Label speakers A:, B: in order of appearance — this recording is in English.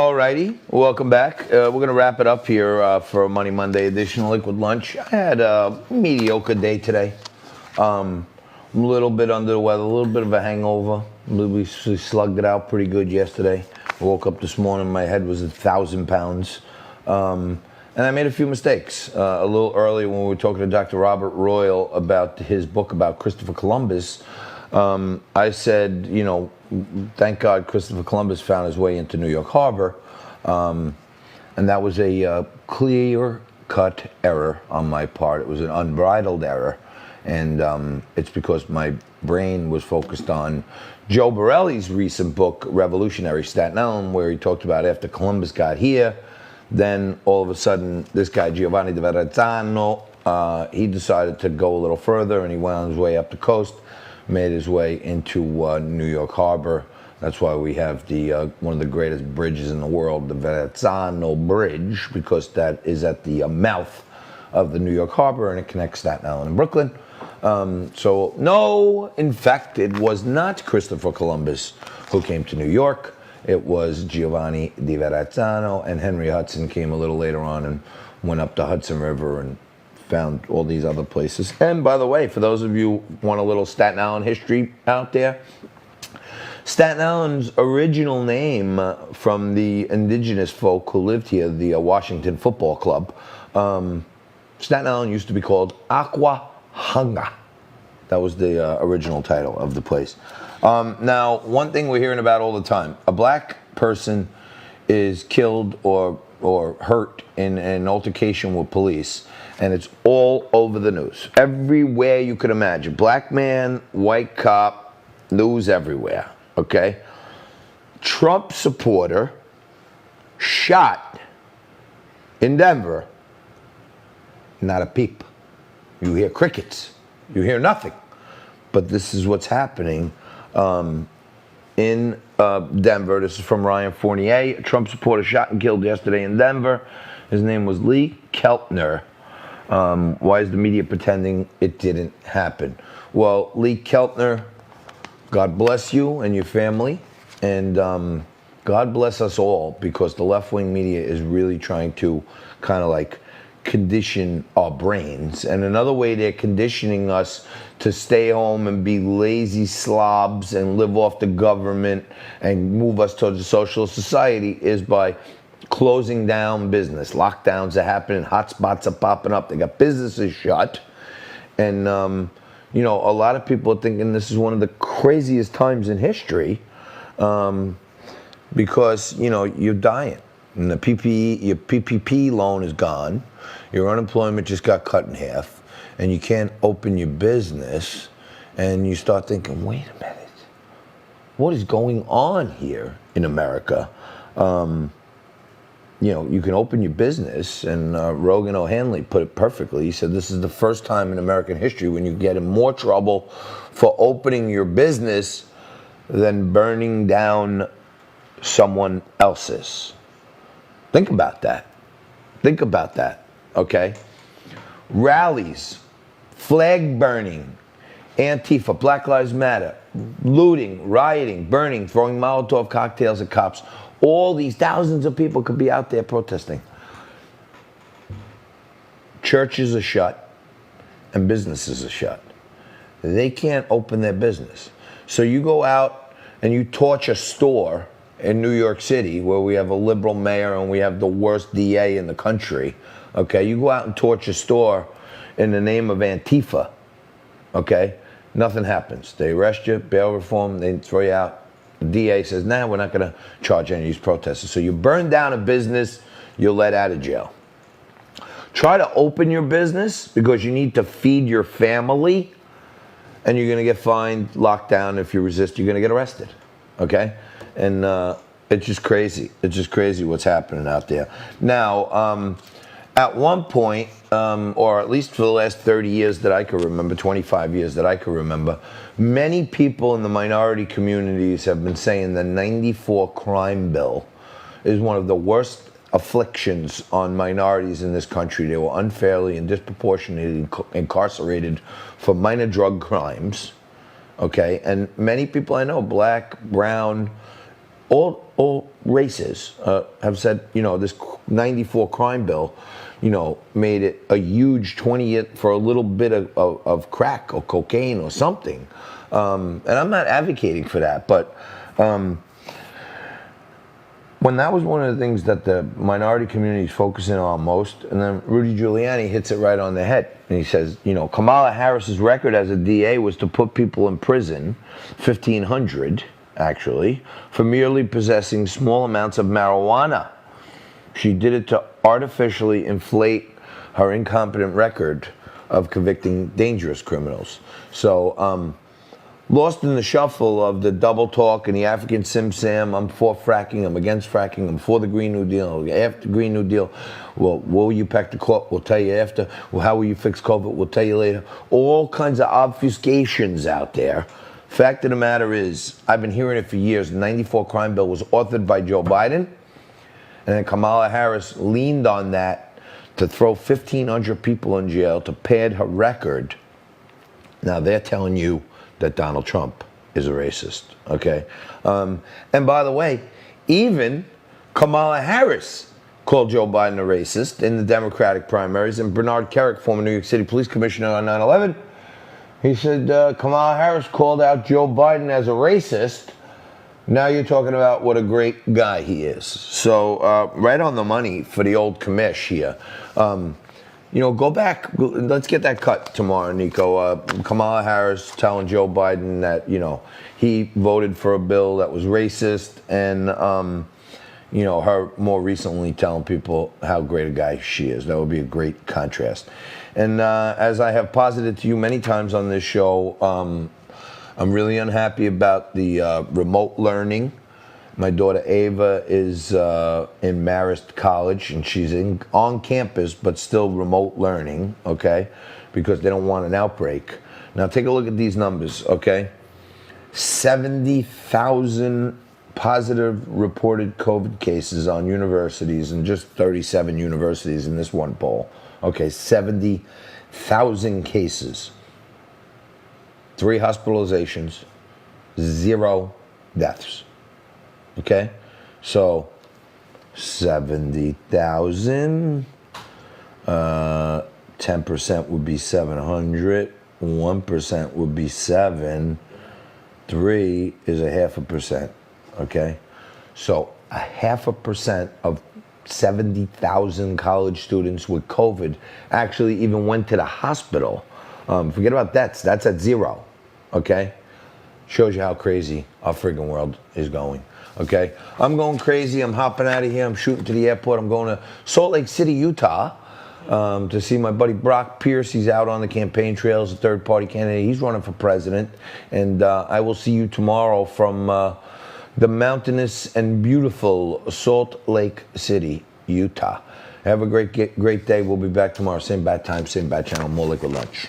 A: All righty, welcome back. We're going to wrap it up here for a Money Monday edition of Liquid Lunch. I had a mediocre day today. A little bit under the weather, a little bit of a hangover. We slugged it out pretty good yesterday. I woke up this morning, my head was 1,000 pounds. And I made a few mistakes. A little earlier when we were talking to Dr. Robert Royal about his book about Christopher Columbus, I said, you know, thank God Christopher Columbus found his way into New York Harbor. And that was a clear-cut error on my part. It was an unbridled error. And it's because my brain was focused on Joe Borelli's recent book, Revolutionary Staten Island, where he talked about after Columbus got here, then all of a sudden this guy, Giovanni di Verrazzano, he decided to go a little further and he went on his way up the coast, made his way into New York Harbor. That's why we have the one of the greatest bridges in the world, the Verrazzano Bridge, because that is at the mouth of the New York Harbor and it connects Staten Island and Brooklyn. So no, in fact, it was not Christopher Columbus who came to New York. It was Giovanni di Verrazzano, and Henry Hudson came a little later on and went up the Hudson River and found all these other places. And by the way, for those of you who want a little Staten Island history out there, Staten Island's original name from the indigenous folk who lived here, the Washington Football Club, Staten Island used to be called Aquahanga. That was the original title of the place. Now, one thing we're hearing about all the time, a black person is killed or hurt in an altercation with police, and it's all over the news. Everywhere you could imagine. Black man, white cop, news everywhere, okay? Trump supporter shot in Denver. Not a peep. You hear crickets. You hear nothing. But this is what's happening in Denver. This is from Ryan Fournier. A Trump supporter shot and killed yesterday in Denver. His name was Lee Keltner. Why is the media pretending it didn't happen? Well, Lee Keltner, God bless you and your family. And God bless us all, because the left-wing media is really trying to kind of like condition our brains. And another way they're conditioning us to stay home and be lazy slobs and live off the government and move us towards a socialist society is by closing down business. Lockdowns are happening, hotspots are popping up, they got businesses shut. And you know, a lot of people are thinking this is one of the craziest times in history, because you know, you're dying and the your PPP loan is gone. Your unemployment just got cut in half, and you can't open your business, and you start thinking, wait a minute, what is going on here in America? You know, you can open your business, and Rogan O'Hanley put it perfectly. He said this is the first time in American history when you get in more trouble for opening your business than burning down someone else's. Think about that. Think about that. Okay, rallies, flag burning, Antifa, Black Lives Matter, looting, rioting, burning, throwing Molotov cocktails at cops. All these thousands of people could be out there protesting. Churches are shut and businesses are shut. They can't open their business. So you go out and you torch a store in New York City, where we have a liberal mayor and we have the worst DA in the country. Okay, you go out and torch a store in the name of Antifa, okay, nothing happens. They arrest you, bail reform, they throw you out. The DA says, nah, we're not going to charge any of these protesters. So you burn down a business, you're let out of jail. Try to open your business because you need to feed your family, and you're going to get fined, locked down. If you resist, you're going to get arrested, okay? And it's just crazy. It's just crazy what's happening out there. Now, at one point, or at least for the last 30 years that I can remember, 25 years that I can remember, many people in the minority communities have been saying the 94 crime bill is one of the worst afflictions on minorities in this country. They were unfairly and disproportionately incarcerated for minor drug crimes, okay? And many people I know, black, brown, all all races have said, this 94 crime bill, made it a huge 20 for a little bit of crack or cocaine or something. And I'm not advocating for that, but when that was one of the things that the minority community is focusing on most, and then Rudy Giuliani hits it right on the head. And he says, Kamala Harris's record as a DA was to put people in prison, 1,500 actually, for merely possessing small amounts of marijuana. She did it to artificially inflate her incompetent record of convicting dangerous criminals. So, lost in the shuffle of the double talk and the African Sim-Sam, I'm for fracking, I'm against fracking, I'm for the Green New Deal, after the Green New Deal, well, will you pack the cloth? We'll tell you after. Well, how will you fix COVID? We'll tell you later. All kinds of obfuscations out there. Fact of the matter is, I've been hearing it for years. The 94 crime bill was authored by Joe Biden, and then Kamala Harris leaned on that to throw 1,500 people in jail to pad her record. Now they're telling you that Donald Trump is a racist, okay? And by the way, even Kamala Harris called Joe Biden a racist in the Democratic primaries, and Bernard Kerik, former New York City police commissioner on 9/11, he said Kamala Harris called out Joe Biden as a racist. Now you're talking about what a great guy he is. So right on the money for the old commish here. Go back. Let's get that cut tomorrow, Nico. Kamala Harris telling Joe Biden that, he voted for a bill that was racist, and, her more recently telling people how great a guy she is. That would be a great contrast. And as I have posited to you many times on this show, I'm really unhappy about the remote learning. My daughter Ava is in Marist College, and she's on campus, but still remote learning, okay, because they don't want an outbreak. Now take a look at these numbers, okay? 70,000 positive reported COVID cases on universities, and just 37 universities in this one poll. Okay, 70,000 cases. 3 hospitalizations, 0 deaths. Okay, so 70,000, 10% would be 700, 1% would be 7, 3 is 0.5%, okay? So 0.5% of 70,000 college students with COVID actually even went to the hospital. Forget about deaths, that's at 0, okay? Shows you how crazy our friggin' world is going. Okay, I'm going crazy. I'm hopping out of here. I'm shooting to the airport. I'm going to Salt Lake City, Utah, to see my buddy Brock Pierce. He's out on the campaign trails, a third-party candidate. He's running for president. And I will see you tomorrow from the mountainous and beautiful Salt Lake City, Utah. Have a great day. We'll be back tomorrow. Same bad time, same bad channel. More Liquid Lunch.